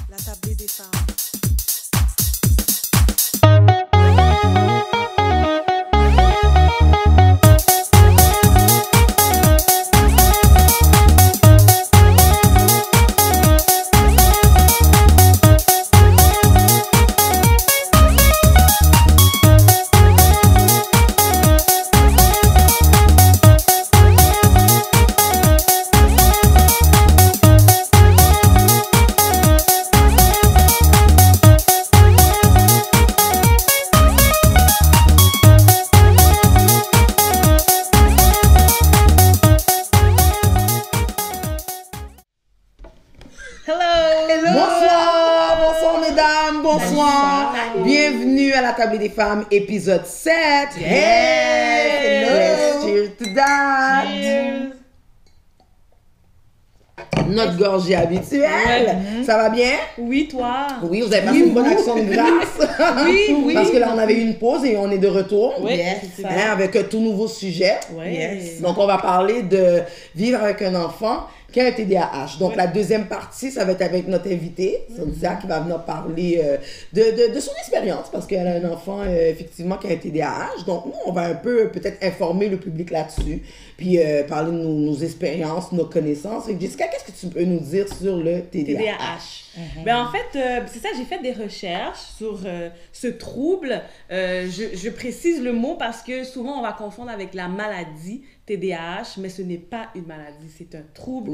La table des femmes. Bienvenue à la table des femmes, épisode 7. Let's cheers to that. Cheers. Notre gorgée habituelle. Ça va bien? Oui, toi? Oui, vous avez passé une bonne action de grâce. Oui. Parce que là, on avait eu une pause et on est de retour. Oui, c'est ça. Avec un tout nouveau sujet. Oui. Yes. Donc, on va parler de vivre avec un enfant qui a un TDAH. Donc, la deuxième partie, ça va être avec notre invitée, Cynthia, qui va venir parler de son expérience, parce qu'elle a un enfant, effectivement, qui a un TDAH. Donc, nous, on va un peu, peut-être, informer le public là-dessus, puis parler de nos expériences, nos connaissances. Et Jessica, qu'est-ce que tu peux nous dire sur le TDAH? Ben, en fait, c'est ça, j'ai fait des recherches sur ce trouble. Je précise le mot parce que souvent, on va confondre avec la maladie TDAH, mais ce n'est pas une maladie, c'est un trouble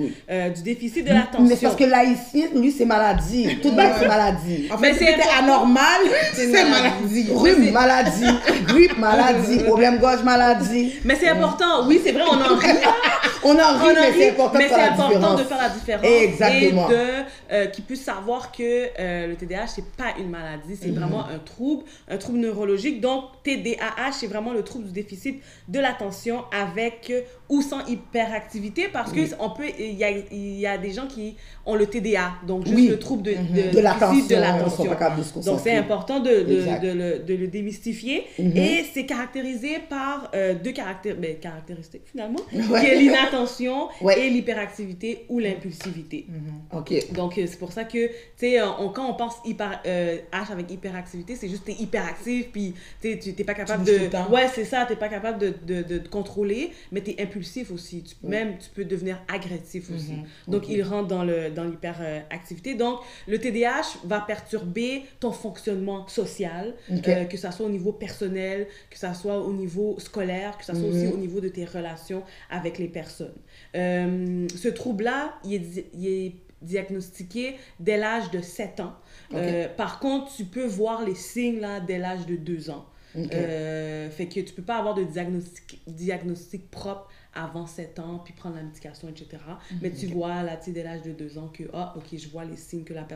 du déficit de l'attention. Mais parce que l'haïtien, lui, c'est maladie. Tout le monde, c'est maladie. En fait, c'est anormal, c'est maladie. Rhume, maladie. Grippe, maladie. Problème gorge, maladie. Mais c'est important, oui, c'est vrai, on en rit. On en rit, mais c'est important, de faire la différence. Exactement. Et qu'ils puissent savoir que le TDAH, c'est pas une maladie, c'est vraiment un trouble neurologique. Donc, TDAH, c'est vraiment le trouble du déficit de l'attention avec ou sans hyperactivité, parce que il y a des gens qui ont le TDA, donc juste le trouble de l'attention. Donc, c'est important de le démystifier. Et c'est caractérisé par deux caractéristiques, finalement, qui est l'inattention et l'hyperactivité ou l'impulsivité. Donc, c'est pour ça que, tu sais, quand on pense H avec hyperactivité, c'est juste que tu es hyperactif, puis tu n'es pas capable de... Ouais, c'est ça, tu n'es pas capable de te contrôler, mais tu es impulsif aussi. Tu peux devenir agressif aussi. Donc, il rentre dans l'hyperactivité. Donc, le TDAH va perturber ton fonctionnement social, que ça soit au niveau personnel, que ça soit au niveau scolaire, que ça soit aussi au niveau de tes relations avec les personnes. Ce trouble-là, il est diagnostiqué dès l'âge de 7 ans. Par contre, tu peux voir les signes là, dès l'âge de 2 ans. Fait que tu peux pas avoir de diagnostic propre avant 7 ans, puis prendre la médication, etc. Mais tu vois, là, dès l'âge de 2 ans, que, je vois les signes que la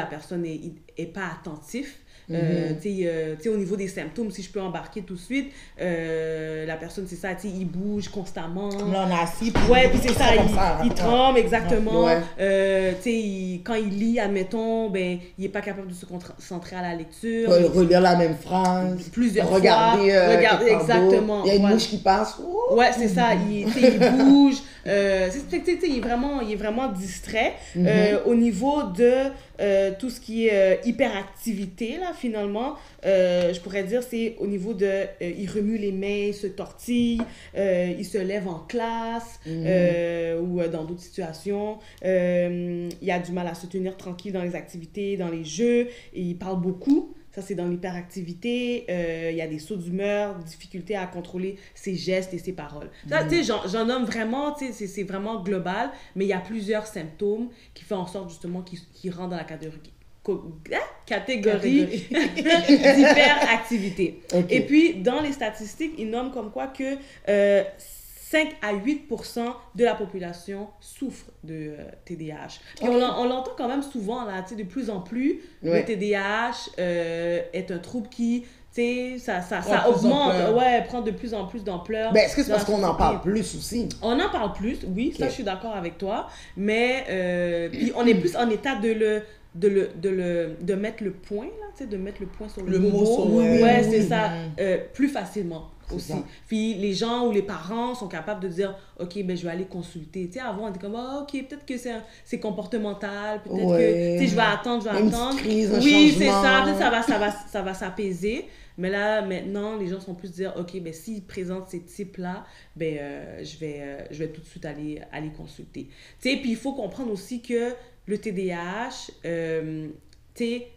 personne est pas attentive. Au niveau des symptômes, si je peux embarquer tout de suite, la personne, c'est ça, il bouge constamment. Là, on est assis. Puis c'est ça, il tremble, exactement. Quand il lit, admettons, ben, il est pas capable de se concentrer à la lecture. Relire la même phrase. Plusieurs fois. Regarder exactement. Il y a une mouche qui passe. Ouais, c'est ça. Il bouge. Il est vraiment distrait. Au niveau de tout ce qui est hyperactivité, là, finalement, je pourrais dire, c'est au niveau de... il remue les mains, il se tortille, il se lève en classe ou dans d'autres situations. Il a du mal à se tenir tranquille dans les activités, dans les jeux, et il parle beaucoup. Ça, c'est dans l'hyperactivité. Il y a des sauts d'humeur, difficulté à contrôler ses gestes et ses paroles. Ça, tu sais, j'en nomme vraiment, tu sais, c'est vraiment global, mais il y a plusieurs symptômes qui font en sorte, justement, qu'il rentrent dans la catégorie d'hyperactivité. Et puis, dans les statistiques, ils nomment comme quoi que 5 à 8% de la population souffre de TDAH. Puis on l'entend quand même souvent, là, de plus en plus, le TDAH est un trouble qui, ça augmente, prend de plus en plus d'ampleur. Ben, est-ce que c'est parce qu'on en parle plus aussi? On en parle plus, oui, ça je suis d'accord avec toi, mais puis on est plus en état de mettre le point, là, de mettre le point sur le mot. C'est ça, plus facilement. aussi. Ça. Puis les gens ou les parents sont capables de dire, OK, ben je vais aller consulter. Tu sais, avant, on était comme, OK, peut-être que c'est comportemental, peut-être que, tu sais, je vais attendre. Une petite crise, un oui, changement. c'est ça, peut-être ça va s'apaiser. Mais là, maintenant, les gens sont plus dire, OK, ben s'ils présentent ces types-là, ben je vais tout de suite aller consulter. Tu sais, puis il faut comprendre aussi que le TDAH, tu sais,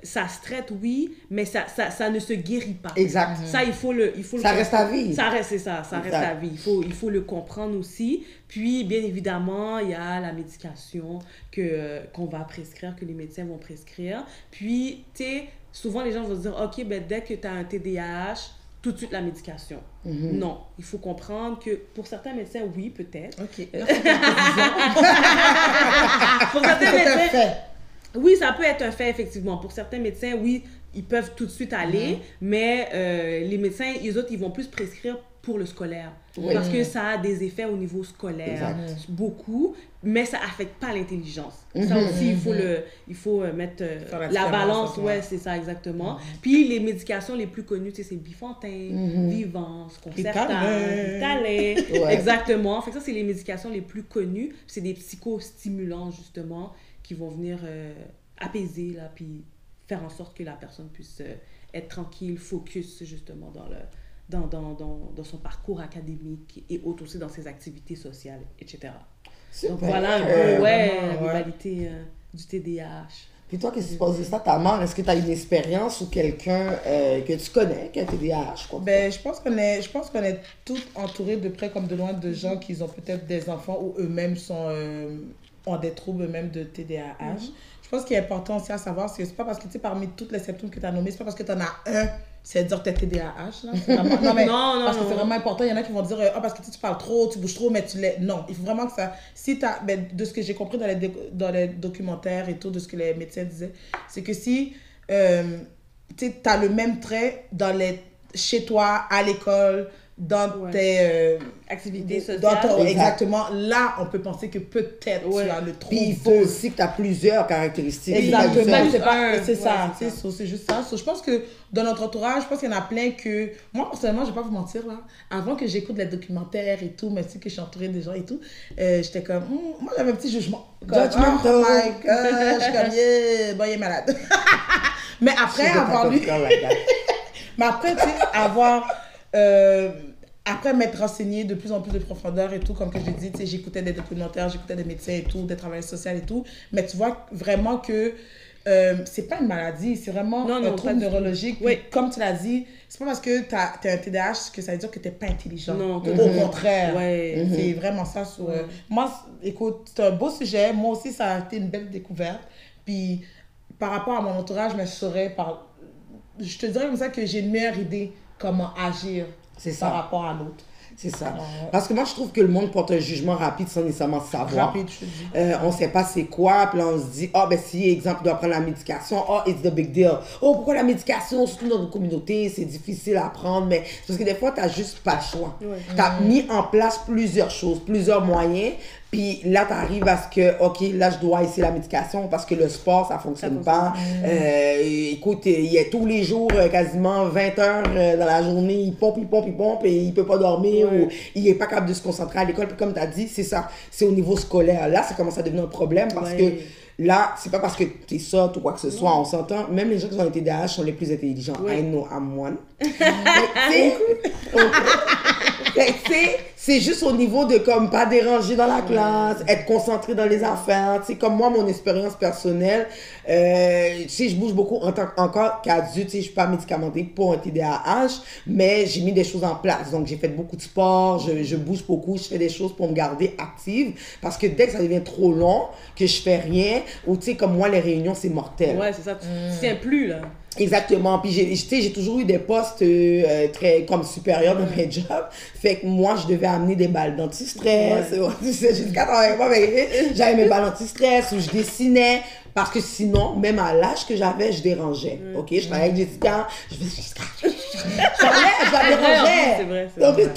ça se traite, oui, mais ça ne se guérit pas. Exact. Ça, il faut le ça reste à vie. Ça reste à vie. Il faut le comprendre aussi. Puis, bien évidemment, il y a la médication qu'on va prescrire, que les médecins vont prescrire. Puis, tu sais, souvent, les gens vont se dire, OK, ben, dès que tu as un TDAH, tout de suite la médication. Non, il faut comprendre que pour certains médecins, oui, peut-être. OK. Pour certains médecins... Oui, ça peut être un fait, effectivement. Pour certains médecins, oui, ils peuvent tout de suite aller, mais les médecins, eux autres, ils vont plus prescrire pour le scolaire. Oui. Parce que ça a des effets au niveau scolaire, beaucoup, mais ça n'affecte pas l'intelligence. Ça aussi, il faut mettre la balance. Ouais, c'est ça, exactement. Puis les médications les plus connues, tu sais, c'est Bifontaine, Vivance, Concerta, Talin. Exactement. Fait que ça, c'est les médications les plus connues. C'est des psychostimulants, justement, qui vont venir apaiser, là, puis faire en sorte que la personne puisse être tranquille, focus, justement, dans son parcours académique et autres aussi dans ses activités sociales, etc. Donc voilà un peu, la globalité du TDAH. Puis toi, qu'est-ce que tu penses de ça, ta mère? Est-ce que tu as une expérience ou quelqu'un que tu connais qui a TDAH? Quoi? Ben, je pense qu'on est toutes entourées de près comme de loin de gens qui ont peut-être des enfants ou eux-mêmes ont des troubles même de TDAH. Je pense qu'il est important aussi à savoir, c'est pas parce que, tu sais, parmi toutes les symptômes que tu as nommés, c'est pas parce que tu en as un, c'est dire que tu as TDAH. Là. Vraiment, parce que c'est vraiment important. Il y en a qui vont dire, parce que tu parles trop, tu bouges trop, mais tu l'es. Non, il faut vraiment que ça... Si tu as... Ben, de ce que j'ai compris dans les documentaires et tout, de ce que les médecins disaient, c'est que si tu as le même trait chez toi, à l'école, dans tes activités sociales. Exactement. Là, on peut penser que peut-être tu as le trouble. Puis il faut aussi que tu as plusieurs caractéristiques. Exactement. C'est ça. C'est juste ça. Je pense que dans notre entourage, je pense qu'il y en a plein que... Moi, personnellement, je ne vais pas vous mentir, là. Avant que j'écoute les documentaires et tout, mais que je suis entourée des gens et tout, j'étais comme... moi, j'avais un petit jugement. Judgmental. Oh my God. Je suis comme, il est malade. Mais après avoir lu... Mais après, tu sais, après m'être renseignée de plus en plus de profondeur et tout, comme que je l'ai dit, tu sais, j'écoutais des documentaires, j'écoutais des médecins et tout, des travailleurs sociaux et tout, mais tu vois vraiment que c'est pas une maladie, c'est vraiment un trouble neurologique. Oui. Comme tu l'as dit, c'est pas parce que t'as un TDAH que ça veut dire que t'es pas intelligent. Non, au contraire. C'est vraiment ça. Moi, écoute, c'est un beau sujet. Moi aussi, ça a été une belle découverte. Puis, par rapport à mon entourage, mais je te dirais comme ça que j'ai une meilleure idée comment agir par rapport à l'autre. C'est ça. Parce que moi, je trouve que le monde porte un jugement rapide sans nécessairement savoir. Rapide, je te dis. On ne sait pas c'est quoi, puis là, on se dit, ben si, exemple, il doit prendre la médication, it's the big deal. Pourquoi la médication, surtout dans nos communautés, c'est difficile à prendre, mais parce que des fois, tu n'as juste pas le choix. Tu as mis en place plusieurs choses, plusieurs moyens, puis là, tu arrives à ce que, OK, là, je dois essayer la médication parce que le sport, ça ne fonctionne pas. Écoute, il y a tous les jours, quasiment 20 heures dans la journée, il pompe, et il ne peut pas dormir ou il n'est pas capable de se concentrer à l'école. Puis comme tu as dit, c'est ça, c'est au niveau scolaire. Là, ça commence à devenir un problème parce que là, c'est pas parce que tu es sotte ou quoi que ce soit, on s'entend. Même les gens qui ont un TDAH sont les plus intelligents. I know I'm one. C'est juste au niveau de comme pas déranger dans la classe, être concentré dans les affaires. Tu sais, comme moi, mon expérience personnelle, tu sais, je bouge beaucoup encore qu'adulte, tu sais, je suis pas médicamentée pour un TDAH, mais j'ai mis des choses en place. Donc, j'ai fait beaucoup de sport, je bouge beaucoup, je fais des choses pour me garder active parce que dès que ça devient trop long, que je fais rien, ou tu sais, comme moi, les réunions, c'est mortel. Ouais, c'est ça, tu tiens plus, là. Exactement. Puis j'ai toujours eu des postes très comme supérieurs dans mes jobs. Fait que moi, je devais amener des balles d'anti-stress. Jusqu'à travailler pas, mais j'avais mes balles d'anti-stress où je dessinais. Parce que sinon, même à l'âge que j'avais, je dérangeais. OK? Je travaillais avec Jessica. Je faisais Jessica. je la dérangeais. C'est vrai. Donc,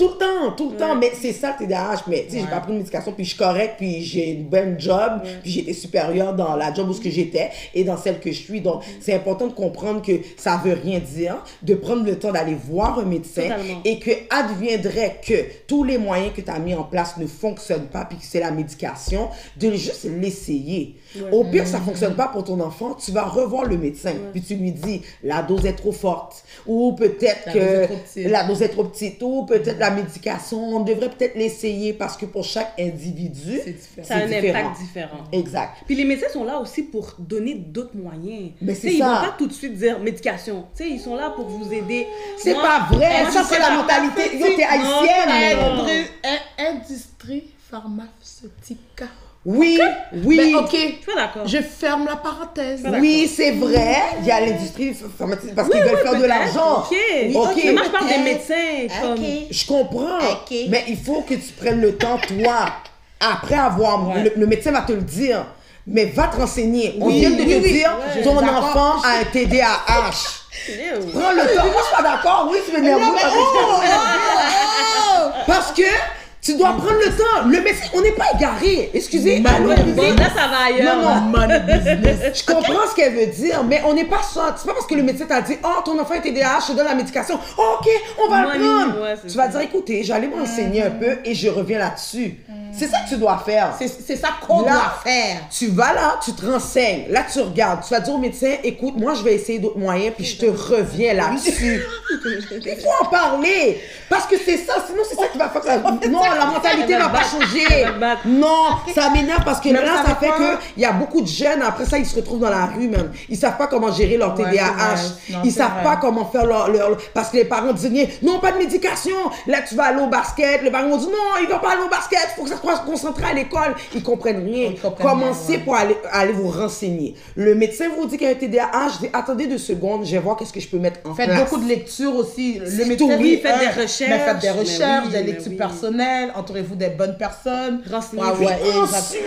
tout le temps. Mais c'est ça le TDAH. Mais tu sais, j'ai pas pris de médication, puis je suis correcte, puis j'ai une bonne job, puis j'étais supérieure dans la job où ce que j'étais et dans celle que je suis. Donc, c'est important de comprendre que ça veut rien dire, de prendre le temps d'aller voir un médecin. Totalement. Et que adviendrait que tous les moyens que tu as mis en place ne fonctionnent pas, puis que c'est la médication, de juste l'essayer. Au pire, ça fonctionne pas pour ton enfant, tu vas revoir le médecin, puis tu lui dis, la dose est trop forte, ou peut-être que la dose est trop petite, ou peut-être la médication, on devrait peut-être l'essayer, parce que pour chaque individu, ça a un impact différent. Exact. Puis les médecins sont là aussi pour donner d'autres moyens. Mais c'est Ils ça. vont pas tout de suite dire médication. T'sais, ils sont là pour vous aider. C'est pas vrai, ça c'est la mentalité. Yo, t'es haïtienne. Industrie pharmaceutique. Oui. Mais ok, Je suis pas d'accord. je ferme la parenthèse. Oui, c'est vrai. Il y a l'industrie pharmaceutique parce qu'ils veulent faire de l'argent. Ok. Ok. Mais moi, je parle des médecins. Comme... Je comprends. Mais il faut que tu prennes le temps, toi, après avoir... Le médecin va te le dire. Mais va te renseigner. On vient de te dire, ton enfant a un TDAH. Prends le temps. Moi, je suis pas d'accord. Oui, tu veux dire... Parce que... Tu dois prendre le temps. Le médecin, on n'est pas égaré. Excusez. Allô, Là, ça va ailleurs. Non. Money business. Je comprends ce qu'elle veut dire, mais on n'est pas ça. C'est pas parce que le médecin t'a dit, oh, ton enfant est TDAH, je te donne la médication. Oh, ok, on va le prendre. Ouais, tu vas dire, écoutez, j'allais me renseigner un peu et je reviens là-dessus. C'est ça que tu dois faire. C'est ça qu'on doit faire. Tu vas là, tu te renseignes. Là, tu regardes. Tu vas dire au médecin, écoute, moi, je vais essayer d'autres moyens, puis je te reviens là-dessus. Il faut en parler. Parce que c'est ça, sinon c'est ça qui va faire que non, la mentalité va pas changer. Non, ça m'énerve parce que là, ça fait qu'il y a beaucoup de jeunes, après ça, ils se retrouvent dans la rue même. Ils savent pas comment gérer leur TDAH. Ils savent pas comment faire leur... Parce que les parents disent, non, pas de médication. Là, tu vas aller au basket. Les parents vont dire, non, il va pas aller au basket. Il faut que ça soit concentré à l'école. Ils comprennent rien. Commencez pour aller vous renseigner. Le médecin vous dit qu'il y a un TDAH. Je dis, attendez 2 secondes, je vais voir qu'est-ce que je peux mettre en place. Faites beaucoup de lectures aussi. Le médecin, oui, faites des recherches. Mais faites des recherches, des lectures personnelles, entourez-vous des bonnes personnes. Renseignez-vous. Ensuite,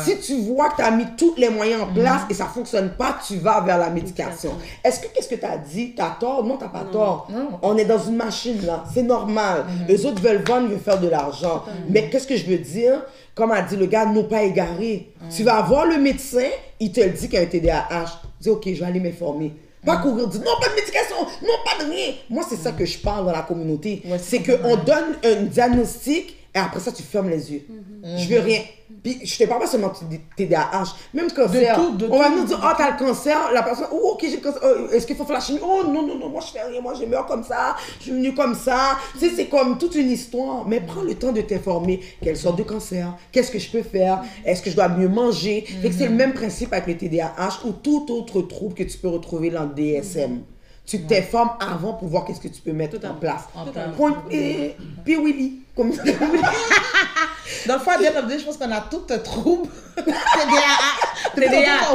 si tu vois que tu as mis tous les moyens en place et ça ne fonctionne pas, tu vas vers la médication. Est-ce que qu'est-ce que tu as dit? Tu as tort? Non, tu n'as pas tort. Non. On est dans une machine là. C'est normal. Eux autres veulent vendre, ils veulent faire de l'argent. Mais qu'est-ce que je veux dire? Comme a dit le gars, non pas égaré. Tu vas voir le médecin, il te le dit qu'il y a un TDAH. Dis, ok, je vais aller m'informer. Pas courir, dire non, pas de médication, non, pas de rien. Moi, c'est ça que je parle dans la communauté. C'est qu'on donne un diagnostic et après ça, tu fermes les yeux. Je veux rien. Puis, je te parle pas seulement de TDAH, même cancer. On va nous dire, oh, t'as le cancer, la personne, oh, ok, j'ai le cancer, est-ce qu'il faut faire la chimie? Oh, non, moi, je fais rien, moi, je meurs comme ça, je suis venue comme ça. Tu sais, c'est comme toute une histoire. Mais prends le temps de t'informer. Quelle sorte de cancer? Qu'est-ce que je peux faire? Est-ce que je dois mieux manger? Fait que c'est le même principe avec le TDAH ou tout autre trouble que tu peux retrouver dans le DSM. Tu t'informes avant pour voir qu'est-ce que tu peux mettre en place. Puis Willy, comme ça. Dans le fond, je pense qu'on a tout un trouble. TDAH.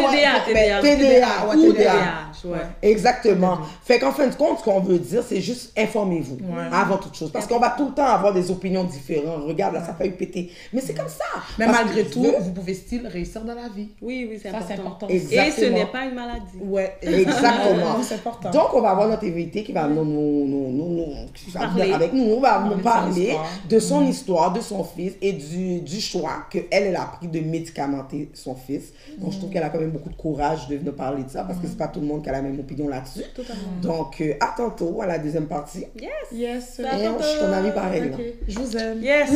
Exactement. Fait qu'en fin de compte, ce qu'on veut dire, c'est juste informez-vous avant toute chose. Parce qu'on va tout le temps avoir des opinions différentes. Regarde, là, ça fait péter. Mais c'est comme ça. Mais malgré tout, vous pouvez still réussir dans la vie. Oui, c'est important. Exactement. Et ce n'est pas une maladie. Ouais, exactement. C'est important. Donc, on va avoir notre invité qui va venir avec nous. On va nous parler de son histoire, de son fils et du choix qu'elle a pris de médicamenter son fils. Donc, je trouve qu'elle a quand même beaucoup de courage de venir parler de ça parce que c'est pas tout le monde qui a la même opinion là-dessus. Donc, à tantôt, à la deuxième partie. Yes. Et je suis ton ami pareil. Okay. Je vous aime. Yes.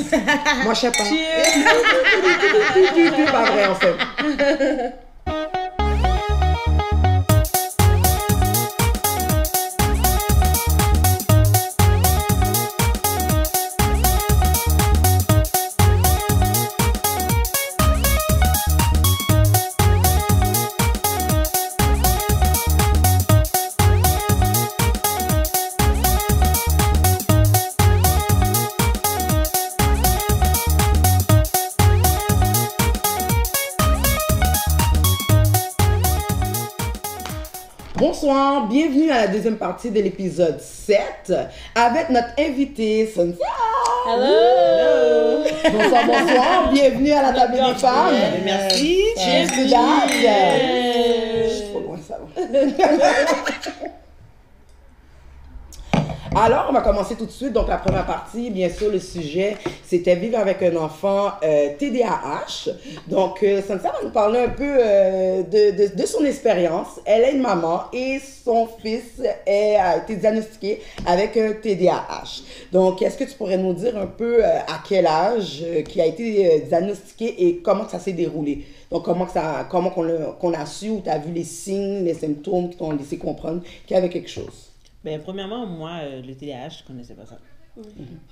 Moi, je sais pas. Cheers. Pas vrai, en fait. Bonsoir, bienvenue à la deuxième partie de l'épisode 7 avec notre invitée Cynthia. Hello. Bonsoir, bienvenue à la table des femmes. Merci. Cheers to that. Je suis trop loin, ça va. Alors, on va commencer tout de suite. Donc, la première partie, bien sûr, le sujet, c'était vivre avec un enfant TDAH. Donc, Cynthia va nous parler un peu de son expérience. Elle est une maman et son fils a été diagnostiqué avec un TDAH. Donc, est-ce que tu pourrais nous dire un peu à quel âge qui a été diagnostiqué et comment ça s'est déroulé? Donc, comment qu'on a su ou tu as vu les signes, les symptômes qui t'ont laissé comprendre qu'il y avait quelque chose? Ben, premièrement, moi, le TDAH, je ne connaissais pas ça.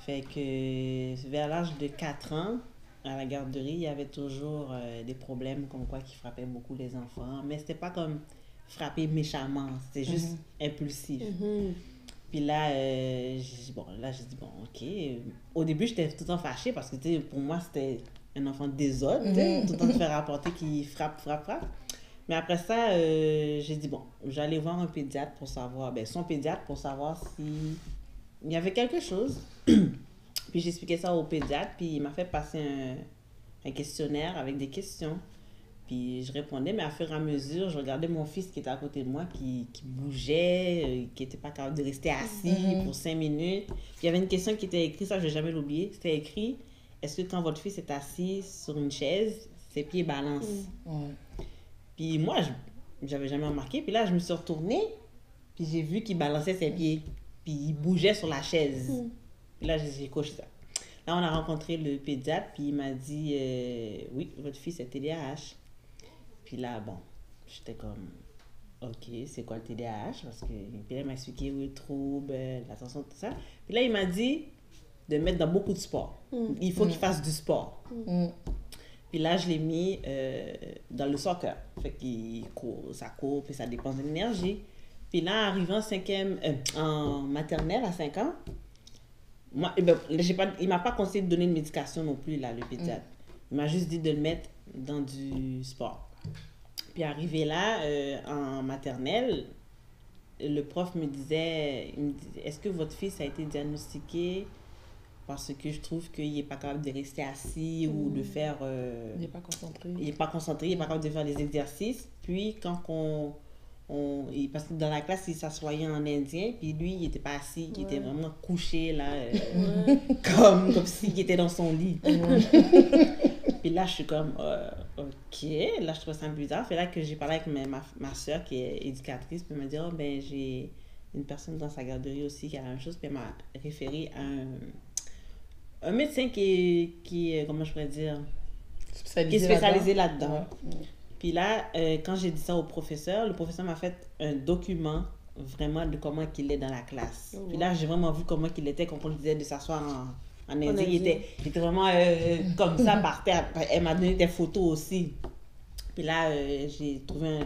Fait que vers l'âge de 4 ans, à la garderie, il y avait toujours des problèmes comme quoi qui frappaient beaucoup les enfants. Mais c'était pas comme frapper méchamment, c'était juste impulsif. Puis là, j'ai dit, bon, ok. Au début, j'étais tout le temps fâchée parce que pour moi, c'était un enfant désordre, tout le temps se faire rapporter qu'il frappe. Mais après ça, j'ai dit, bon, j'allais voir un pédiatre pour savoir, son pédiatre pour savoir s'il y avait quelque chose. Puis j'expliquais ça au pédiatre, puis il m'a fait passer un questionnaire avec des questions. Puis je répondais, mais à fur et à mesure, je regardais mon fils qui était à côté de moi, qui bougeait, qui n'était pas capable de rester assis pour 5 minutes. Puis il y avait une question qui était écrite, ça je ne vais jamais l'oublier, c'était écrit, est-ce que quand votre fils est assis sur une chaise, ses pieds balancent? Puis moi, j'avais jamais remarqué. Puis là, je me suis retournée, puis j'ai vu qu'il balançait ses pieds, puis il bougeait sur la chaise. Puis là, j'ai coché ça. Là, on a rencontré le pédiatre, puis il m'a dit, oui, votre fils est TDAH. Puis là, bon, j'étais comme, ok, c'est quoi le TDAH? Parce que puis là, il m'a expliqué le trouble, l'attention, tout ça. Puis là, il m'a dit de mettre dans beaucoup de sport. Il faut qu'il fasse du sport. Puis là, je l'ai mis dans le soccer. Fait qu'il court, ça court, puis ça dépense de l'énergie. Puis là, arrivant en maternelle à 5 ans, moi, il ne m'a pas conseillé de donner une médication non plus, là, le pédiatre. Il m'a juste dit de le mettre dans du sport. Puis arrivé là, en maternelle, le prof me disait, est-ce que votre fils a été diagnostiqué parce que je trouve qu'il n'est pas capable de rester assis ou de faire... Il n'est pas concentré. Il n'est pas concentré, il n'est pas capable de faire des exercices. Puis quand parce que dans la classe, il s'assoyait en indien, puis lui, il n'était pas assis, il était vraiment couché là, comme s'il était dans son lit. Puis là, je suis comme, ok, là, je trouve ça bizarre. Fait là que j'ai parlé avec ma soeur qui est éducatrice, puis elle m'a dit, oh, ben, j'ai une personne dans sa garderie aussi qui a la même chose, puis elle m'a référé à un médecin qui est, comment je pourrais dire, qui est spécialisé là-dedans. Puis là, quand j'ai dit ça au professeur, le professeur m'a fait un document vraiment de comment il est dans la classe. Puis là, j'ai vraiment vu comment il était quand on lui disait de s'asseoir en indien. Il était vraiment comme ça par terre. Elle m'a donné des photos aussi. Puis là, j'ai trouvé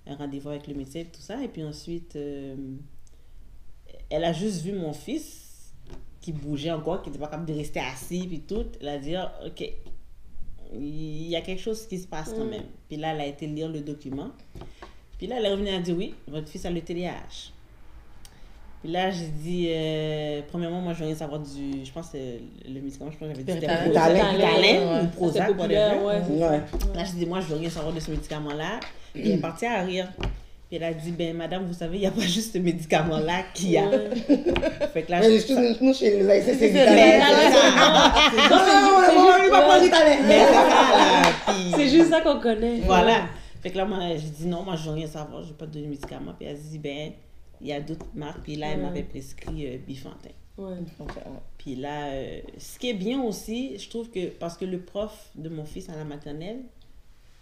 un rendez-vous avec le médecin et tout ça. Et puis ensuite, elle a juste vu mon fils qui bougeait encore, qui n'était pas capable de rester assis, puis tout. Elle a dit, ok, il y a quelque chose qui se passe quand même. Puis là, elle a été lire le document. Puis là, elle est revenue et a dit, oui, votre fils a le TDAH. Puis là, j'ai dit, premièrement, moi, je veux rien savoir je pense que le médicament, je pense que j'avais dit c'était Ritalin ou Prozac, whatever. Là, j'ai dit, moi, je veux rien savoir de ce médicament-là. Puis elle est partie à rire. Puis elle a dit, madame, vous savez, il n'y a pas juste ce médicament-là qu'il y a. Fait que là, mais nous, chez les AIC, c'est c'est juste ça qu'on connaît. Voilà. Fait que là, moi, j'ai dit, non, moi, je veux rien savoir, je ne vais pas te donner de médicaments. Puis elle a dit, il y a d'autres marques. Puis là, elle m'avait prescrit Bifantin. Puis là, ce qui est bien aussi, je trouve que, parce que le prof de mon fils à la maternelle,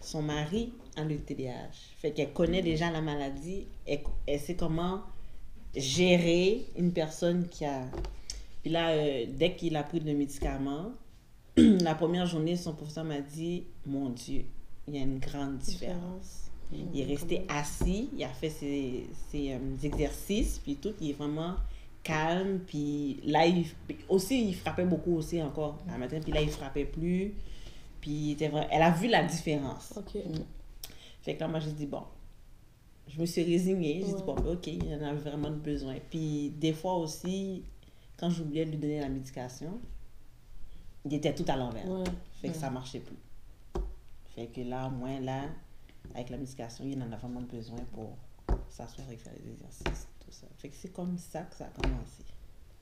son mari a le TDAH. Fait qu'elle connaît déjà la maladie. Elle sait comment gérer une personne qui a... Puis là, dès qu'il a pris le médicament, la première journée, son professeur m'a dit, mon Dieu, il y a une grande différence. Il est resté assis, il a fait ses exercices, puis tout, il est vraiment calme. Puis là, il frappait beaucoup aussi encore à matin. Puis là, il frappait plus. Puis elle a vu la différence. Fait que là, moi, j'ai dit, bon, je me suis résignée. J'ai dit, bon, ok, il y en a vraiment besoin. Puis des fois aussi, quand j'oubliais de lui donner la médication, il était tout à l'envers. Fait que ça marchait plus. Fait que là, moins là, avec la médication, il en a vraiment besoin pour s'asseoir et faire les exercices. tout ça. Fait que c'est comme ça que ça a commencé.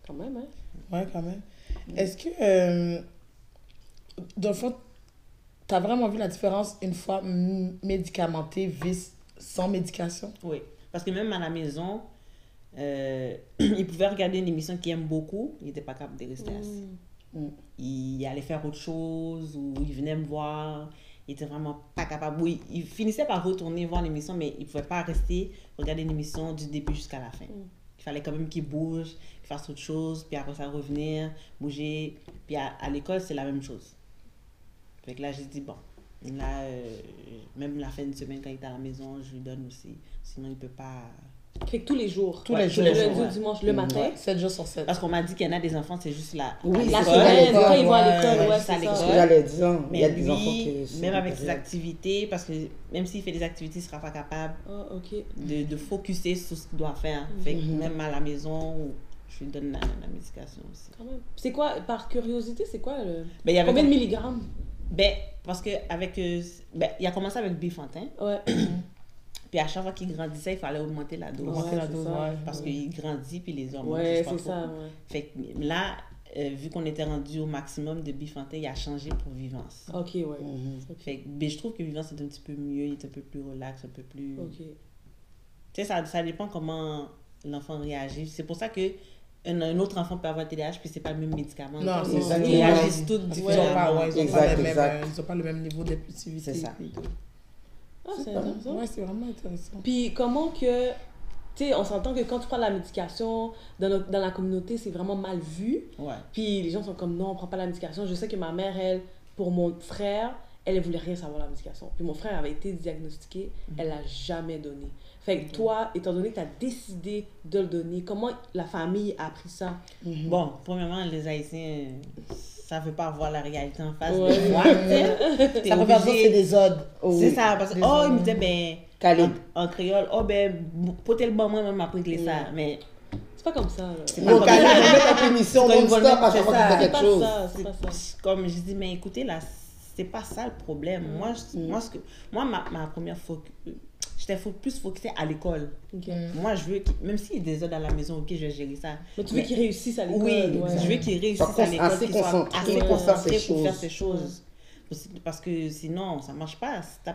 Quand même, hein? Ouais, quand même. Est-ce que, dans le fond, t'as vraiment vu la différence une fois médicamenté vis sans médication? Oui, parce que même à la maison, il pouvait regarder une émission qu'il aime beaucoup, il n'était pas capable de rester assis. Il allait faire autre chose ou il venait me voir, il était vraiment pas capable. Oui, il finissait par retourner voir l'émission, mais il pouvait pas rester regarder l'émission du début jusqu'à la fin. Il fallait quand même qu'il bouge, qu'il fasse autre chose, puis après ça revenir, bouger. Puis à l'école, c'est la même chose. Fait que là, j'ai dit, bon, là, même la fin de semaine, quand il est à la maison, je lui donne aussi. Sinon, il peut pas... Fait que tous les jours. Tous les jours. Le lundi ou dimanche, le matin. 7 jours sur 7. Parce qu'on m'a dit qu'il y en a des enfants, c'est juste la Oui, La c'est semaine, ça, quand ils vont à l'école, ouais, ouais, juste à c'est l'école. ça. Ce que j'allais dire, il y Mais a des enfants qui... lui, même avec ses activités, parce que même s'il fait des activités, il ne sera pas capable Ah, ok. de focusser sur ce qu'il doit faire. Fait que même à la maison, je lui donne la médication aussi. Quand même. C'est quoi, par curiosité, c'est quoi le... Ben, il y avait Combien de comme- milligrammes? Ben, parce que avec, il a commencé avec Bifantin, Ouais. puis à chaque fois qu'il grandissait, il fallait augmenter la dose. Ouais, c'est ça. Parce qu'il grandit, puis les hormones, Ouais, touchent pas c'est trop. ça, ouais. Fait que là, vu qu'on était rendu au maximum de Bifantin, il a changé pour Vivance. Ok, ouais. Fait que, ben, je trouve que Vivance est un petit peu mieux, il est un peu plus relax, un peu plus... Ok. Tu sais, ça dépend comment l'enfant réagit. C'est pour ça que un autre enfant peut avoir TDAH, puis c'est pas le même médicament. Non, Donc, c'est ils ça. réagissent tous Ils ont différemment. pas, ils ont Exact, pas le même, exact. ils ont pas le même niveau d'impulsivité. C'est ça. Ah, c'est intéressant. Ouais, c'est vraiment intéressant. Puis comment que... Tu sais, on s'entend que quand tu prends de la médication, dans la communauté, c'est vraiment mal vu. Ouais. Puis les gens sont comme, non, on prend pas la médication. Je sais que ma mère, elle, pour mon frère, elle voulait rien savoir de la médication. Puis mon frère avait été diagnostiqué, elle l'a jamais donné. Fait que toi, étant donné que tu as décidé de le donner, comment la famille a pris ça? Bon, premièrement, les Haïtiens, ça veut pas voir la réalité en face. Ouais. Des fois, t'es Ça veut pas dire que c'est obligé. des odes. C'est ça, parce que, Des oh, il odes. me disait, ben, Khalid. en créole, oh, ben, potez le bon, moi, même après que ça. Mais C'est pas comme ça, là. c'est Ou pas au comme Khalid, ça. ils vont mettre en punition C'est comme non-stop ils vont à chaque le fois mettre, qu'ils C'est font quelque pas chose. ça, c'est pas ça. Comme je dis, mais écoutez, là, c'est pas ça le problème. Moi, ma première fois, j'étais plus focusée à l'école. Ok. Moi, je veux, même s'il y a des autres à la maison, ok, je vais gérer ça. Mais tu veux qu'ils réussissent à l'école. Oui, ouais. je veux qu'ils réussissent Soit à l'école, assez qu'ils soient concentrés assez pour concentrés faire ces pour faire choses. ces choses. Parce que sinon, ça marche pas. Si t'as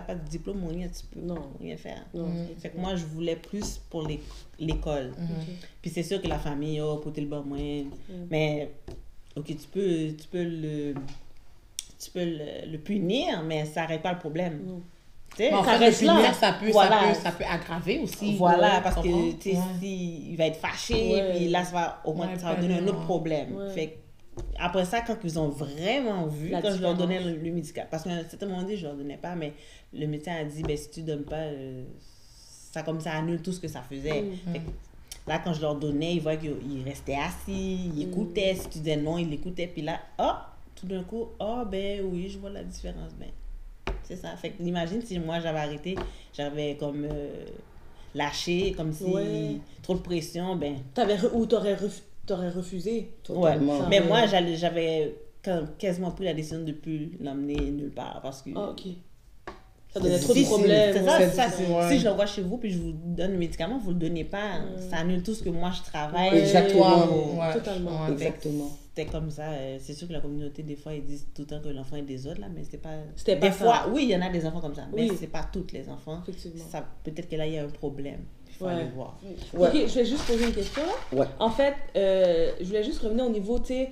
pas de diplôme ou rien, tu peux Non. rien faire. Non, Fait que moi, je voulais plus pour l'école. Puis c'est sûr que la famille, oh, pour le bon moyen. Mais, ok, tu peux le punir, mais ça n'arrête pas le problème. Non. Tu sais, Mais en ça fait, reste le là. punir, Voilà. ça peut aggraver aussi. Voilà, Ouais, parce tu comprends? que tu sais, Ouais. il va être fâché, Ouais. puis là, ça va donner un autre problème. Ouais. Fait que, après ça, quand ils ont vraiment vu, La quand je leur différence. donnais le médicament, parce qu'à un certain moment donné, je leur donnais pas, mais le médecin a dit, ben, si tu donnes pas, ça comme ça annule tout ce que ça faisait. Fait que, là, quand je leur donnais, ils voyaient qu'ils restaient assis, ils écoutaient. Si tu disais non, ils l'écoutaient. Puis là, tout d'un coup, ben oui, je vois la différence. Ben, c'est ça. Fait que imagine si moi, j'avais arrêté, j'avais comme lâché, comme si Ouais. trop de pression, ben... Ou t'aurais refusé. Ouais. Totalement. Mais moi, j'avais quasiment pris la décision de ne plus l'emmener nulle part parce que... Ah, ok. Ça donnait trop de difficile. problèmes. C'est ça, ouais, c'est ça. c'est ouais. Si je l'envoie chez vous puis je vous donne le médicament, vous le donnez pas. Ça annule tout ce que moi je travaille. Ouais. Exactement. Ouais. Totalement. Ouais. Exactement. C'était comme ça. C'est sûr que la communauté, des fois, ils disent tout le temps que l'enfant est des autres, là, mais c'était pas... C'était pas des ça. fois, oui, il y en a des enfants comme ça, mais Oui. c'est pas tous les enfants. Effectivement. Ça, peut-être que là, il y a un problème. Il faut Ouais. aller voir. Ouais. Ok, je vais juste poser une question. Ouais. En fait, je voulais juste revenir au niveau, tu sais,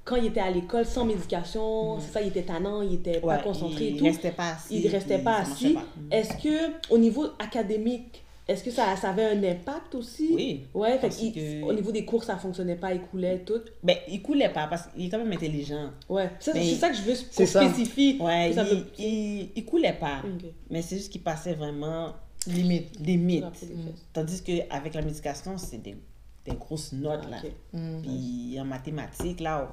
quand il était à l'école sans médication, c'est ça, il était tannant, il était pas Ouais, concentré et il tout. restait pas assis. Il restait puis pas ça marchait assis. pas. Est-ce que, au niveau académique, est-ce que ça avait un impact aussi? Oui. Ouais, fait parce que- au niveau des cours, ça fonctionnait pas, il coulait, tout. Ben, il coulait pas parce qu'il est quand même intelligent. Ouais, c'est Mais- ça que je veux C'est qu'on ça. spécifie. Ouais, que ça peut- il coulait pas. Ok. Mais c'est juste qu'il passait vraiment Limite. limite. Ça a fait des fesses. Tandis qu'avec la médication, c'est des grosses notes, là. Ok. Puis en mathématiques, là,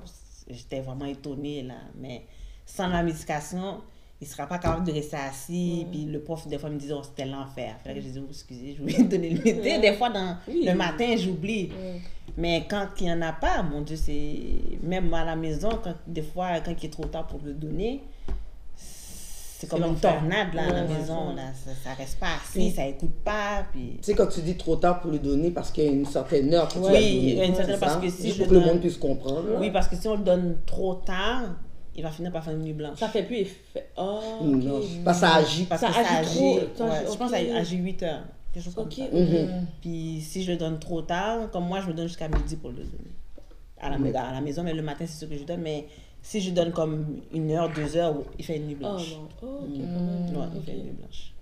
j'étais vraiment étonnée, là. Mais sans la médication, il ne sera pas capable de rester assis. Puis le prof, des fois, me disait, oh, c'était l'enfer. Fait que je disais, oh, excusez, je vais donner le médecin. Des fois, Oui. le matin, j'oublie. Ouais. Mais quand il n'y en a pas, mon Dieu, c'est... Même à la maison, des fois, quand il est trop tard pour le donner, c'est comme une tornade là, à la maison. Là. Ça reste pas assis, ça écoute pas. Puis... Tu sais, quand tu dis trop tard pour le donner, parce qu'il y a une certaine heure que tu vas Oui, le il y a donner, une certaine c'est parce ça? que si Juste je pour que le donne- monde puisse comprendre. là. Oui, parce que si on le donne trop tard, il va finir par faire une nuit blanche. Ça fait plus effet. Oh, ok. Non, parce que ça agit. Parce ça que ça agit agit. trop, ça Ouais, agit- je pense ok. que ça agit 8 heures. Quelque chose comme Ok. ça. Mhm. Puis si je le donne trop tard, comme moi, je me donne jusqu'à midi pour le donner. À la maison, mais le matin, c'est ce que je donne. Mais si je donne comme 1 heure, 2 heures, il fait une nuit Oh blanche. non. Oh, ok. Ouais, il Ok. fait une nuit blanche.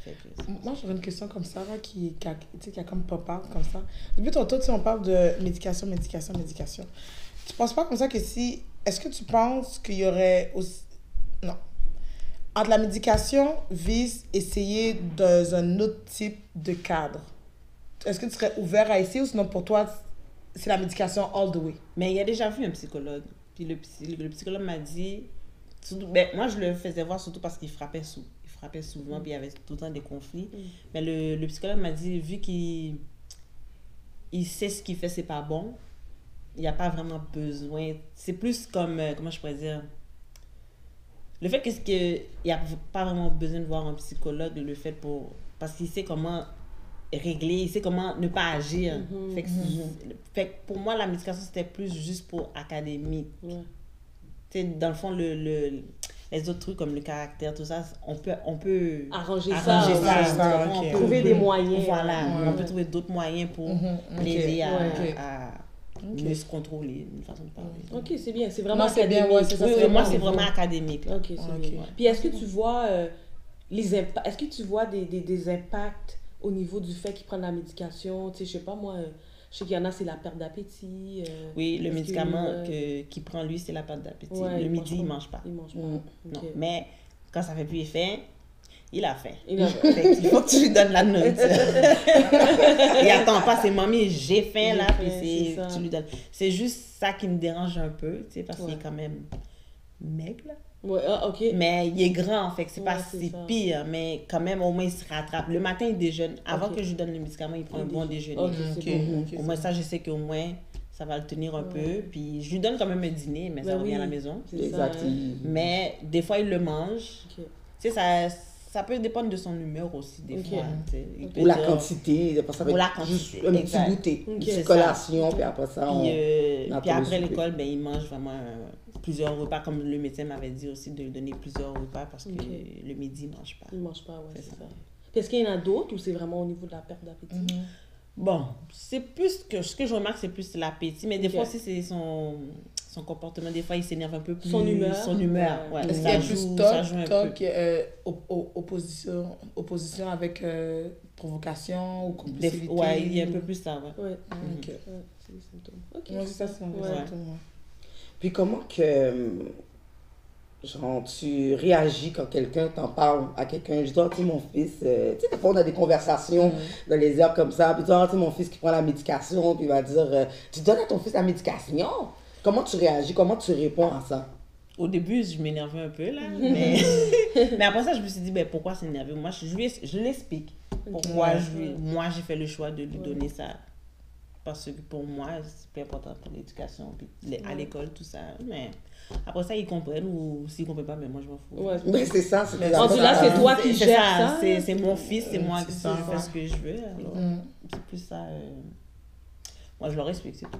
Fait que- Moi, j'aurais une question comme ça, là, qui a comme pop-out comme ça. Depuis tantôt, tu sais, on parle de médication. Tu penses pas comme ça que si... Est-ce que tu penses qu'il y aurait aussi... Non. Entre la médication vise essayer dans un autre type de cadre. Est-ce que tu serais ouvert à essayer ou sinon pour toi, c'est la médication all the way? Mais il a déjà vu un psychologue. Puis le psychologue m'a dit... Surtout, ben, moi, je le faisais voir surtout parce qu'il frappait souvent, puis il y avait tout le temps des conflits. Mais le psychologue m'a dit, vu qu'il sait ce qu'il fait, c'est pas bon, il n'y a pas vraiment besoin. C'est plus comme, comment je pourrais dire, le fait qu'il n'y a pas vraiment besoin de voir un psychologue, le fait parce qu'il sait comment régler, il sait comment ne pas agir. Fait que pour moi, la médication, c'était plus juste pour académique. Ouais. Tu sais, dans le fond, les autres trucs comme le caractère, tout ça, on peut Arranger arranger ça. ça. ok. On peut Trouver des moyens. Voilà, Ouais. on peut trouver d'autres moyens pour ok, l'aider ok. à mieux se contrôler, une façon de parler. Ok, c'est bien. C'est vraiment Non, c'est bien, académique. ouais, c'est ça. Oui, c'est moi, bon. c'est vraiment académique. Là. Ok, c'est Ok. bien. Puis est-ce que tu vois est-ce que tu vois des impacts au niveau du fait qu'ils prennent la médication? Tu sais, je sais pas moi, je sais qu'il y en a, c'est la perte d'appétit. Oui, le est-ce que, médicament qu'il prend, lui, c'est la perte d'appétit. Ouais, le il midi, il mange mange pas. Il mange pas. Mm. Non. Ok. Mais quand ça fait plus effet, il a faim. Il a- Fait qu'il faut que tu lui donnes la nourriture. Il attend pas, c'est mamie, j'ai faim là, J'ai puis faim, c'est ça. tu lui donnes. C'est juste ça qui me dérange un peu, tu sais, parce qu'il Ouais. est quand même maigre, là. Ouais, ah, ok. Mais il est grand, fait que c'est pas Ouais, c'est si ça. pire, mais quand même, au moins, il se rattrape. Le matin, il déjeune. Avant Ok. que je lui donne le médicament, il prend un bon déjeuner. Ok, Ok, c'est bon. ok, Au moins, ça, je sais qu'au moins, ça va le tenir un peu. Puis je lui donne quand même un dîner, mais ça Ben revient à la oui. maison. C'est ça, Exact. hein. Mais des fois, il le mange. Ok. Tu sais, ça peut dépendre de son humeur aussi, des Ok. fois. tu sais. Il peut Ou la dire- quantité, parce que ça va Ou la être juste quantité, un exact. petit goûter, Ok. une C'est petite ça. collation, puis après ça, on... Puis, on attend puis le après souper. l'école, ben, il mange vraiment plusieurs repas, comme le médecin m'avait dit aussi, de lui donner plusieurs repas parce que Ok. le midi, il ne mange pas. Il mange pas, ouais, C'est c'est ça. ça. Puis est-ce qu'il y en a d'autres ou c'est vraiment au niveau de la perte d'appétit? Bon, c'est plus que ce que je remarque, c'est plus l'appétit, mais des Ok. fois aussi, c'est son comportement. Des fois, il s'énerve un peu plus. Son humeur. Son humeur, Ouais. ouais. Est-ce qu'il y Ça a plus joue un peu. toc, opposition avec provocation ou compulsivité? Ouais, il y a un peu plus ça, ouais. Ouais. Ok. Ouais, c'est des symptômes. Ok. Ouais, c'est ça, c'est un Ouais. symptôme, ouais. Puis comment que, genre, tu réagis quand quelqu'un t'en parle à quelqu'un? Je dis, ah, tu sais, mon fils, tu sais, des fois, on a des conversations dans les airs comme ça, puis tu dis, ah, tu sais, mon fils qui prend la médication, puis il va dire, tu donnes à ton fils la médication? Comment tu réagis? Comment tu réponds à ça? Au début, je m'énervais un peu, là, mais... mais après ça, je me suis dit, ben, pourquoi s'énerver? Moi, je l'explique. Pourquoi moi, j'ai fait le choix de lui donner ça. Parce que pour moi, c'est plus important pour l'éducation, puis à l'école, tout ça. Mais après ça, ils comprennent, ou s'ils ne comprennent pas, mais moi, je m'en fous. Ouais. Mais c'est ça, c'est Rendu là, c'est toi qui C'est gères ça, ça. c'est mon fils, c'est moi qui ça. fais ce que je veux. Alors, c'est plus ça. Moi, je leur explique, c'est tout.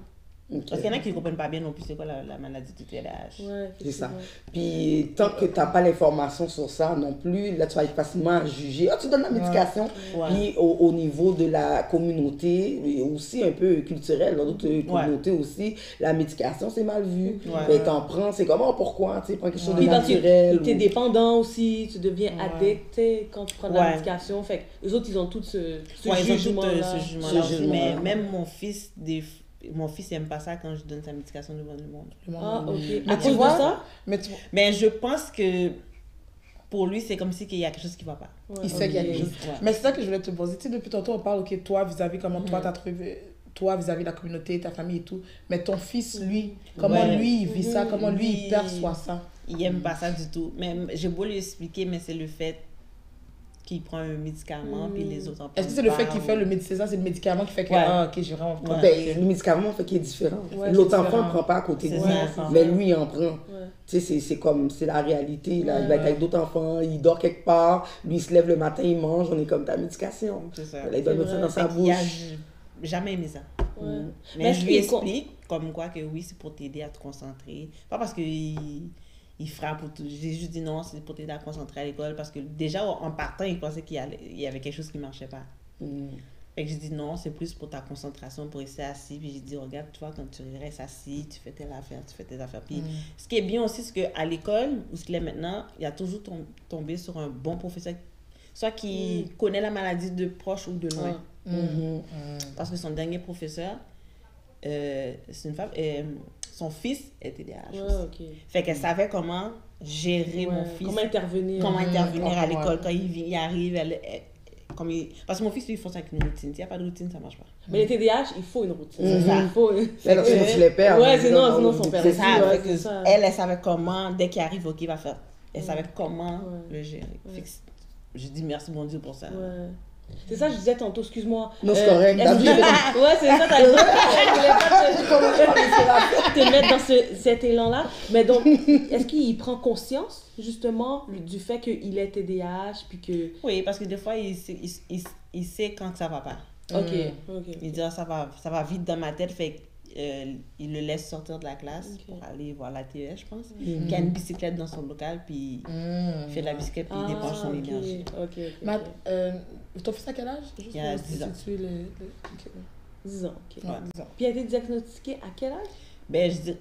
Ok. Parce qu'il y en a qui ne comprennent pas bien non plus c'est quoi la maladie du TDAH. Ouais, C'est ça. effectivement. Puis tant que tu n'as pas l'information sur ça non plus, là tu vas être facilement jugé. Ah, tu donnes la médication. Ouais. Puis au niveau de la communauté, et aussi un peu culturel, dans d'autres communautés aussi, la médication c'est mal vu. Ouais. Ben, t'en prends, c'est comment, pourquoi, tu sais, prends quelque chose de Puis quand tu naturel. es ou- dépendant aussi, tu deviens addict, tu sais, quand tu prends de la Ouais. médication. Fait que les autres, ils ont tout ce Ouais, ils ont tout jugement-là. ce jugement-là. Ce aussi. jugement-là. Mais même mon fils, il aime pas ça quand je donne sa médication devant le monde. Ah, ok. Mais À tu cause de vois, ça? Mais tu- Mais je pense que pour lui, c'est comme si qu'il y a quelque chose qui va pas. Ouais, il sait qu'il y a ok. quelque chose. Ouais. Mais c'est ça que je voulais te poser. Tu sais, depuis tantôt, on parle, ok, toi, vis-à-vis comment toi, t'as trouvé, toi, vis-à-vis de la communauté, ta famille et tout. Mais ton fils, lui, comment Ouais. lui, il vit ça, comment lui, il Lui- perçoit ça. Il aime pas ça du tout. Mais j'ai beau lui expliquer, mais c'est le fait qui prend un médicament, puis les autres en Est-ce que c'est le fait prennent qu'il pas, fait ou- le médecin, c'est le médicament qui fait que, Ouais. ah, ok, j'ai vraiment prendre. Ben, le médicament fait qu'il est différent. Ouais, L'autre c'est enfant différent. ne prend pas à côté de C'est lui, ça, c'est mais ça. lui, il en prend. Tu sais, c'est comme, c'est la réalité. Là. Il va être avec d'autres enfants, il dort quelque part, lui, il se lève le matin, il mange, on est comme ta médication. C'est ça. Là, il doit C'est mettre ça vrai. dans sa Fait qu'il a bouche. jamais aimé ça. Ouais. Mais est-ce je lui qu'il est con- explique comme quoi que oui, c'est pour t'aider à te concentrer. Pas parce qu'il frappe ou tout. J'ai juste dit non, c'est pour t'aider à te concentrer à l'école parce que déjà en partant, il pensait il y avait quelque chose qui marchait pas. Fait que j'ai dit non, c'est plus pour ta concentration, pour rester assis. Puis j'ai dit, regarde, toi, quand tu restes assis, tu fais telle affaire, tu fais telle affaire. Puis ce qui est bien aussi, c'est qu'à l'école, où ce qu'il est maintenant, il a toujours tombé sur un bon professeur, soit qui connaît la maladie de proche ou de loin. Parce que son dernier professeur, c'est une femme, son fils est TDAH Ouais, aussi. ok. Fait qu'elle savait comment gérer mon Ouais, fils, comment intervenir. comment intervenir à ouais. l'école. Quand il arrive, parce que mon fils, lui, il faut ça avec une routine. S'il n'y a pas de routine, ça ne marche pas. Mais les TDAH, il faut une routine. Mhm. C'est ça. Il faut... Mais là, sinon, tu les perds. Ouais, sinon, son père. C'est ça, Ouais, fait que c'est ça. elle savait comment, dès qu'il arrive, ok, il va faire. Elle savait comment Ouais. le gérer. Fait que je dis merci, bon Dieu, pour ça. Ouais. C'est ça, je disais tantôt, excuse-moi. Non, c'est correct. est-ce que- Ouais, c'est ça, t'as dit. Je voulais pas te mettre dans cet élan-là. Mais donc, est-ce qu'il prend conscience, justement, du fait qu'il est TDAH, puis que... Oui, parce que des fois, il sait quand ça va pas. Ok, ok. Il dit, ah, ça va vite dans ma tête, fait il le laisse sortir de la classe pour aller voir la TES, je pense. Il a une bicyclette dans son local, puis il fait de la bicyclette, puis il dépense son énergie. Ok. Matt, ton fils à quel âge? Juste Il a pour 10 ans. situer ok. 10 ans, ok. Ouais, 10 ans. Puis il a été diagnostiqué à quel âge? Ben, je dis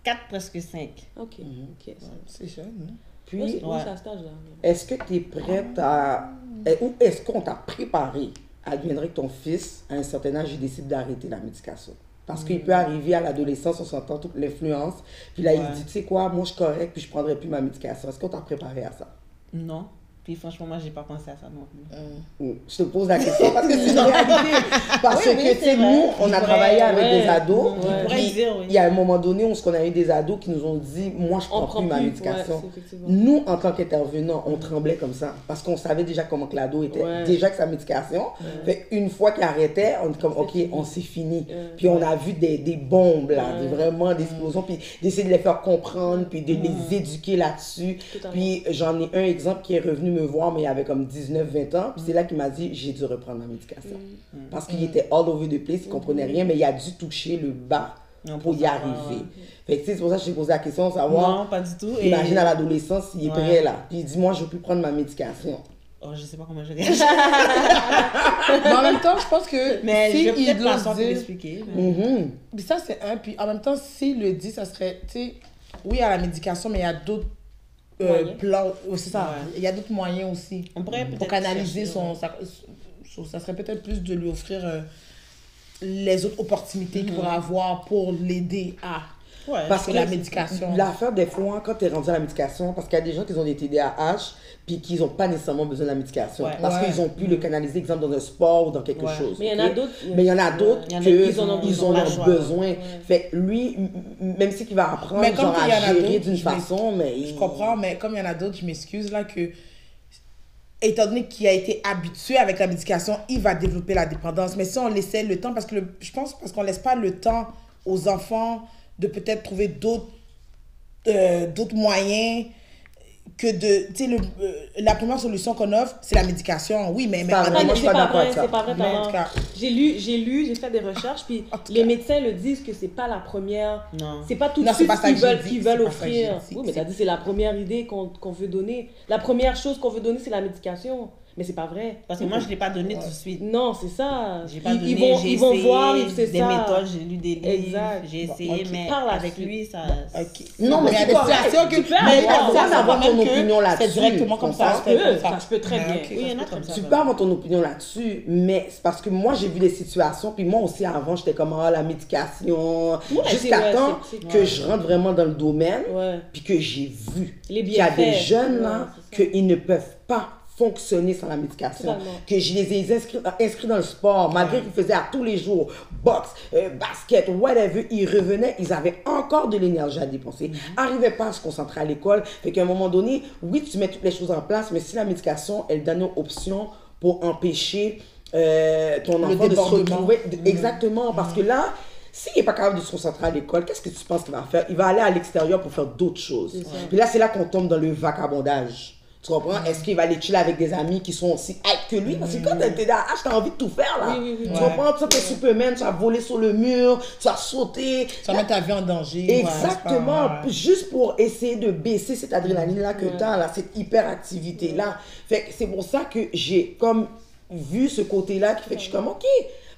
4, presque 5. Ok, ok. C'est jeune, hein? Puis, Oui, ouais. c'est à cet âge-là. est-ce que tu es prête à... Ou est-ce qu'on t'a préparé à devenir que ton fils, à un certain âge, il décide d'arrêter la médication? Parce qu'il peut arriver à l'adolescence, on s'entend toute l'influence, puis là, il dit, tu sais quoi, moi, je suis correct, puis je prendrai plus ma médication. Est-ce qu'on t'a préparé à ça? Non. Puis franchement, moi, j'ai pas pensé à ça non plus. Je te pose la question parce que c'est une réalité. Parce Oui, que, oui, tu c'est sais, vrai. nous, on a travaillé avec ouais. des ados. Ouais. puis dire, oui. il y a un moment donné où on a eu des ados qui nous ont dit, moi, je prends plus ma médication. Ouais, c'est effectivement. Nous, en tant qu'intervenants, on tremblait comme ça parce qu'on savait déjà comment que l'ado était, Ouais. déjà que sa médication. Fait une fois qu'il arrêtait, on est comme, ok, fini. on s'est fini. Ouais. Puis on a vu des bombes, là, Ouais. vraiment des explosions, puis d'essayer de les faire comprendre, puis de les éduquer là-dessus. Totalement. Puis j'en ai un exemple qui est revenu me voir, mais il avait comme 19-20 ans, puis c'est là qu'il m'a dit, j'ai dû reprendre ma médication. Parce qu'il était all over the place, il comprenait rien, mais il a dû toucher le bas Non, pour y savoir, arriver. ouais. Fait que tu sais, c'est pour ça que je t'ai posé la question, de savoir... Non, pas du tout. Et- Imagine à l'adolescence, il est Ouais. prêt là. Puis il dit, moi, je veux plus prendre ma médication. Oh, je sais pas comment je réagis. Mais en même temps, je pense que Mais si je vais peut-être il pas l'ose sortir dire... l'expliquer. Puis ça, c'est un. Puis en même temps, s'il le dit, ça serait, tu sais, oui, à la médication, mais il y a d'autres Moyens. plans. C'est ça. Ouais. Il y a d'autres moyens aussi. On pourrait Pour peut-être canaliser chercher, ça serait peut-être plus de lui offrir les autres opportunités qu'il pourrait avoir pour l'aider à. Ouais, Parce que que la médication. L'affaire, des fois, quand tu es rendu à la médication, parce qu'il y a des gens qui ont des TDAH, puis qui n'ont pas nécessairement besoin de la médication. Ouais. Parce Ouais. qu'ils ont pu le canaliser, exemple, dans un sport ou dans quelque Ouais. chose. Mais il y en a ok? d'autres. Mais il y en a d'autres Il y en a qui qui en ont ils ont besoin, leurs ouais. besoins. Fait que lui, même si qu'il va apprendre Mais comme genre, qu'il y en à a gérer d'autres, d'une je façon, mais... Je comprends, mais comme il y en a d'autres, je m'excuse là que. Étant donné qu'il a été habitué avec la médication, il va développer la dépendance. Mais si on laissait le temps, parce que je pense parce qu'on laisse pas le temps aux enfants de peut-être trouver d'autres moyens que de... Tu sais, la première solution qu'on offre, c'est la médication. Oui, mais... Pas vrai. Ah, Moi, mais je suis c'est pas pas d'accord avec vrai, ça. c'est pas vrai, Mais en t'as tout cas- J'ai lu, j'ai fait des recherches, puis En tout les cas. médecins le disent que c'est pas la première. Non. C'est pas tout de Non, c'est suite pas ce ça qu'ils que j'ai veulent, dit, qu'ils c'est veulent pas ça que j'ai offrir. dit. Oui, mais t'as dit c'est la première idée qu'on veut donner. La première chose qu'on veut donner, c'est la médication. Mais c'est pas vrai. Parce que moi, je ne l'ai pas donné tout de suite. Non, c'est ça. J'ai pas donné, Ils vont essayé voir, c'est des ça. méthodes, j'ai lu des livres, Exact. j'ai Bon, essayé, ok. mais Par la avec suite. lui, ça... Ok. Non, mais il y a c'est des correct. situations que... Tu peux mais avoir- ça, ça va ton même opinion que là-dessus. c'est directement comme ça. Ça c'est se comme peut, ça se peut très Mais bien. ok, Oui, il y en a ça se peut comme ça. Tu peux avoir ton opinion là-dessus, mais c'est parce que moi, j'ai vu des situations, puis moi aussi, avant, j'étais comme, ah, la médication, Ouais, jusqu'à c'est- ouais, temps c'est- que je rentre vraiment dans le domaine, Ouais. puis que j'ai vu Les qu'il y a des bienfaits. jeunes, Ouais, là, c'est ça. qu'ils ne peuvent pas fonctionné sans la médication. Totalement. Que je les ai inscrits dans le sport, malgré qu'ils faisaient à tous les jours, boxe, basket, whatever, ils revenaient, ils avaient encore de l'énergie à dépenser. Arrivaient pas à se concentrer à l'école. Fait qu'à un moment donné, oui, tu mets toutes les choses en place, mais si la médication, elle donne une option pour empêcher ton enfant de se retrouver. Exactement, parce que là, s'il n'est pas capable de se concentrer à l'école, qu'est-ce que tu penses qu'il va faire? Il va aller à l'extérieur pour faire d'autres choses. Puis là, c'est là qu'on tombe dans le vagabondage. Tu comprends? Est-ce qu'il va aller chiller avec des amis qui sont aussi hype que lui? Parce que quand t'es TDAH, t'as envie de tout faire, là. Tu comprends? Tu es Superman, tu vas voler sur le mur, tu vas sauter. Tu vas mettre ta vie en danger. Exactement. Juste pour essayer de baisser cette adrénaline-là que t'as, là, cette hyperactivité-là. Fait que c'est pour ça que j'ai comme vu ce côté-là qui fait que je suis comme, OK.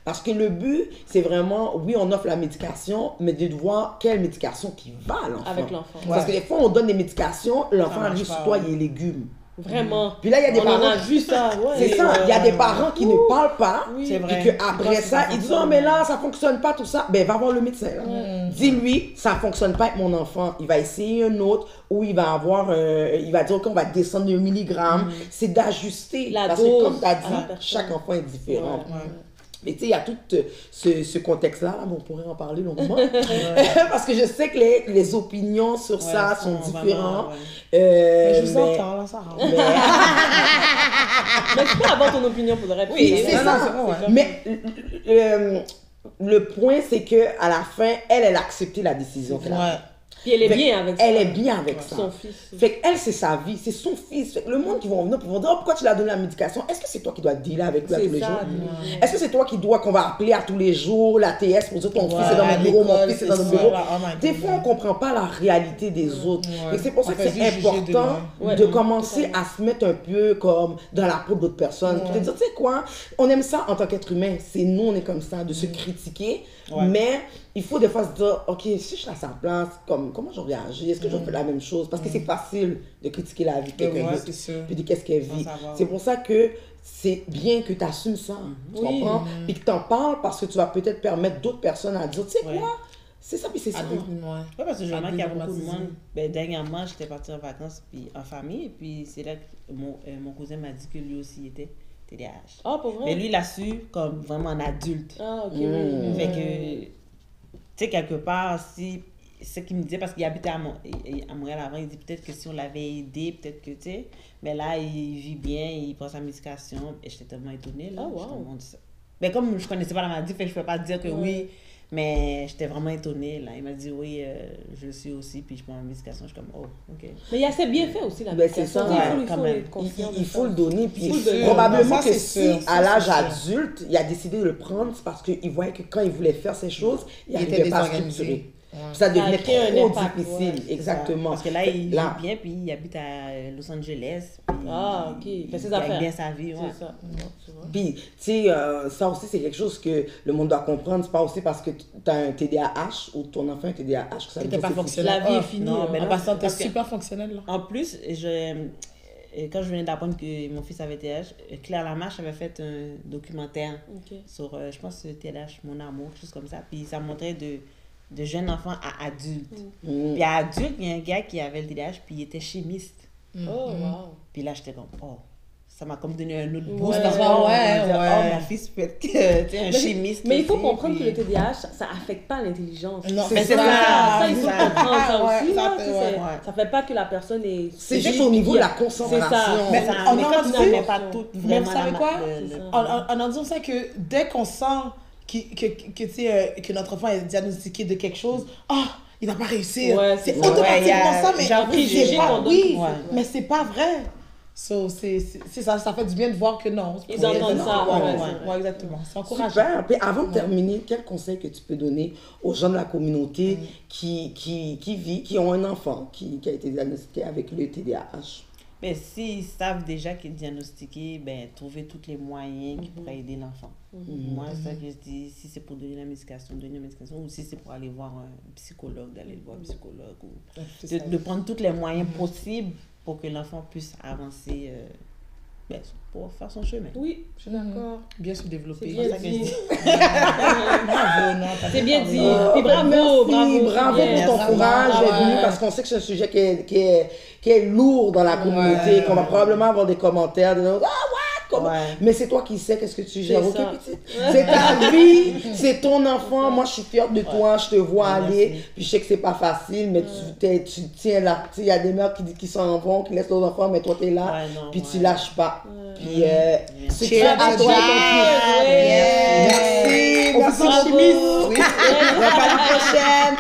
Parce que le but, c'est vraiment, oui, on offre la médication, mais de voir quelle médication qui va à l'enfant. Avec l'enfant. Parce que des fois, on donne des médications, l'enfant arrive sur toi, il est légumes. Vraiment. Puis là, il y a des parents. On a vu ça, ouais. C'est ça, il y a des parents qui ne parlent pas, C'est vrai. puis qu'après ça, ils disent, oh, mais là, ça fonctionne pas, tout ça. Ben, va voir le médecin. Là. Dis-lui, ça fonctionne pas avec mon enfant. Il va essayer un autre, ou il va avoir, il va dire, OK, on va descendre de milligrammes. C'est d'ajuster. La Parce dose que comme tu as à la dit, personne. chaque enfant est différent. Mais tu sais, il y a tout ce contexte-là, là, on pourrait en parler longuement. Parce que je sais que les opinions sur ça sont différentes. Mais je vous entends, là, ça rentre. Mais tu peux avoir ton opinion pour le reste. Oui, c'est ça. Mais le point, c'est qu'à la fin, elle a accepté la décision qu'elle a prise. Puis elle est bien avec ça. Elle est bien avec ça. Son fils. Fait qu'elle, c'est sa vie, c'est son fils. Fait que le monde qui vont venir, vont dire, oh, pourquoi tu l'as donné la médication? Est-ce que c'est toi qui dois dealer avec lui à tous les jours? Est-ce que c'est toi qu'on va appeler à tous les jours, la TS, pour dire ton fils est dans mon bureau, mon fils est dans le bureau? Des fois, on ne comprend pas la réalité des autres. Et c'est pour ça que c'est important de commencer à se mettre un peu comme dans la peau d'autres personnes. Puis de dire, tu sais quoi, on aime ça en tant qu'être humain. C'est nous, on est comme ça, de se critiquer. Mais il faut des fois se dire, OK, si je suis à sa place, comment je réagis? Est-ce que je fais la même chose? Parce que c'est facile de critiquer la vie de quelqu'un d'autre. Puis de qu'est-ce qu'elle vit. C'est pour ça que c'est bien que tu assumes ça. Tu comprends? Puis que tu en parles parce que tu vas peut-être permettre d'autres personnes à dire, tu sais quoi? C'est ça, puis c'est ça. Oui, parce que je remarque qu'il y a beaucoup de monde. Ben, dernièrement, j'étais partie en vacances puis en famille. Et puis c'est là que mon cousin m'a dit que lui aussi était TDAH. Ah, pour vrai? Mais lui, il a su comme vraiment en adulte. Ah, ok. Fait que, tu sais, quelque part, si ce qu'il me disait, parce qu'il habitait à Montréal avant, il dit peut-être que si on l'avait aidé, peut-être que, tu sais, mais là, il vit bien, il prend sa médication, et j'étais tellement étonnée, là. Oh, wow. Mais comme je connaissais pas la maladie, fait que je peux pas dire que oui, mais j'étais vraiment étonnée, là. Il m'a dit, oui, je le suis aussi, puis je prends ma médication, je suis comme, oh, ok. Mais il y a assez bien fait aussi, la Ben, c'est ça, il faut le donner, puis probablement que si, à l'âge adulte, il a décidé de le prendre, c'est parce qu'il voyait que quand il voulait faire ces choses, il n'arrivait pas à structurer. Ça devenait trop difficile, exactement. Parce que là, il vit bien, puis il habite à Los Angeles. Ah, ok. Il fait ses il affaires. bien sa vie, C'est ça. Puis, tu sais, ça aussi, c'est quelque chose que le monde doit comprendre. C'est pas aussi parce que tu as un TDAH ou ton enfant a un TDAH que ça veut dire pas que c'est fonctionnel. La vie est finie. Non, mais En non, passant, t'es parce que- super fonctionnel, là. En plus, quand je venais d'apprendre que mon fils avait TDAH, Claire Lamarche avait fait un documentaire sur, je pense, TDAH, Mon Amour, quelque chose comme ça. Puis ça montrait de jeunes enfants à adultes. Puis à adultes, il y a un gars qui avait le TDAH, puis il était chimiste. Oh, wow. Puis là, j'étais comme, oh, ça m'a comme donné un autre Ouais, boost. ouais, parce que on va dire, ouais. oh, mon fils peut être tu sais, un chimiste. Mais il faut aussi, comprendre puis- que le TDAH, ça affecte pas l'intelligence. Non, Mais c'est ça. Ça, il faut ça. comprendre ça Ouais, aussi. ça là, fait- tu sais, ouais. Ça fait pas que la personne est... C'est juste au niveau de la concentration. C'est ça. Mais Ça, on mais en quand dit- tu ne mets pas tout Mais vraiment vous savez la- quoi? le- C'est le- ça. On en dit ça que dès qu'on sent tu sais, que notre enfant est diagnostiqué de quelque chose, il va pas réussir. Ouais, c'est c'est ça. automatiquement Ouais, il y a- ça, mais genre préjugé c'est pas, qu'on donne. oui, Ouais. mais c'est pas vrai. So, c'est ça fait du bien de voir que non. Ils c'est- entendent c'est- ça, Ouais, ouais. ouais, exactement. C'est encourageant. Super. Puis avant de terminer, quel conseil que tu peux donner aux gens de la communauté qui ont un enfant qui a été diagnostiqué avec le TDAH? Mais s'ils savent déjà qu'il est diagnostiqué, ben, trouver tous les moyens qui pourraient aider l'enfant. Moi, c'est ça que je dis, si c'est pour donner la médication, ou si c'est pour aller voir un psychologue, d'aller voir un psychologue, ou de prendre tous les moyens possibles pour que l'enfant puisse avancer Ben, pour faire son chemin. Oui, je suis d'accord. Bien se développer. C'est bien ça que je dit. dis. Bravo, non, t'as C'est bien dit. parlé. Puis bravo, Merci, bravo. pour ton Yes. courage Ah d'être venu ouais. parce qu'on sait que c'est un sujet qui est lourd dans la communauté, Ouais. qu'on va probablement avoir des commentaires de ah ouais, comment? Ouais. Mais c'est toi qui sais qu'est-ce que tu gères. Ok, ça. petite? C'est ta vie, c'est ton enfant. Moi, je suis fière de toi, je te vois Ouais, aller. merci. Puis je sais que c'est pas facile, mais tu tiens là. Tu sais, il y a des mères qui s'en vont, qui laissent leurs enfants, mais toi, tu es là. Ouais, non, Puis ouais. tu lâches pas. Puis c'est Cheers à to toi. that. Merci. On Merci, se chimiste. Oui. On va pas la prochaine.